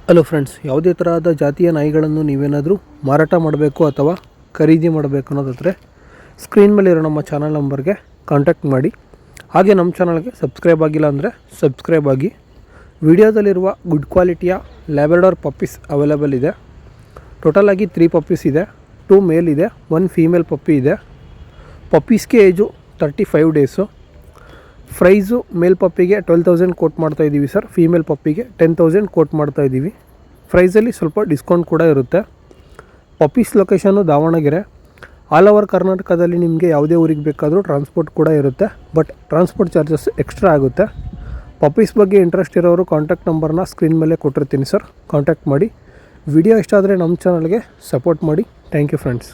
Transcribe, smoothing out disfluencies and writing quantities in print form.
Hello friends, ಯಾವುದೇ ತರಹದ ಜಾತಿಯ ನಾಯಿಗಳನ್ನು ನೀವೇನಾದರೂ ಮಾರಾಟ ಮಾಡಬೇಕು ಅಥವಾ ಖರೀದಿ ಮಾಡಬೇಕು ಅನ್ನೋದಾದರೆ ಸ್ಕ್ರೀನ್ ಮೇಲೆ ಇರೋ ನಮ್ಮ ಚಾನಲ್ ನಂಬರ್ಗೆ ಕಾಂಟ್ಯಾಕ್ಟ್ ಮಾಡಿ. ಹಾಗೆ ನಮ್ಮ ಚಾನಲ್ಗೆ ಸಬ್ಸ್ಕ್ರೈಬ್ ಆಗಿಲ್ಲ ಅಂದರೆ ಸಬ್ಸ್ಕ್ರೈಬ್ ಆಗಿ. ವಿಡಿಯೋದಲ್ಲಿರುವ ಗುಡ್ ಕ್ವಾಲಿಟಿಯ ಲ್ಯಾಬ್ರಡಾರ್ ಪಪ್ಪೀಸ್ ಅವೈಲೇಬಲ್ ಇದೆ. ಟೋಟಲ್ ಆಗಿ 3 ಪಪ್ಪೀಸ್ ಇದೆ. 2 ಮೇಲ್ ಇದೆ, 1 ಫೀಮೇಲ್ ಪಪ್ಪಿ ಇದೆ. ಪಪ್ಪೀಸ್ಗೆ ಏಜು 35 ಡೇಸು. ಪ್ರೈಸು ಮೇಲ್ ಪಪ್ಪಿಗೆ 12,000 ಕೋಟ್ ಮಾಡ್ತಾಯಿದ್ದೀವಿ ಸರ್. ಫೀಮೇಲ್ ಪಪ್ಪಿಗೆ 10,000 ಕೋಟ್ ಮಾಡ್ತಾಯಿದ್ದೀವಿ. ಪ್ರೈಸಲ್ಲಿ ಸ್ವಲ್ಪ ಡಿಸ್ಕೌಂಟ್ ಕೂಡ ಇರುತ್ತೆ. Puppies location Davanagere. All over ಕರ್ನಾಟಕದಲ್ಲಿ ನಿಮಗೆ ಯಾವುದೇ ಊರಿಗೆ ಬೇಕಾದರೂ ಟ್ರಾನ್ಸ್ಪೋರ್ಟ್ ಕೂಡ ಇರುತ್ತೆ, ಬಟ್ ಟ್ರಾನ್ಸ್ಪೋರ್ಟ್ ಚಾರ್ಜಸ್ ಎಕ್ಸ್ಟ್ರಾ ಆಗುತ್ತೆ. ಪಪ್ಪೀಸ್ ಬಗ್ಗೆ ಇಂಟ್ರೆಸ್ಟ್ ಇರೋರು ಕಾಂಟ್ಯಾಕ್ಟ್ ನಂಬರ್ನ ಸ್ಕ್ರೀನ್ ಮೇಲೆ ಕೊಟ್ಟಿರ್ತೀನಿ ಸರ್, ಕಾಂಟ್ಯಾಕ್ಟ್ ಮಾಡಿ. ವಿಡಿಯೋ ಇಷ್ಟ ಆದರೆ ನಮ್ಮ ಚಾನಲ್ಗೆ ಸಪೋರ್ಟ್ ಮಾಡಿ. Thank you friends.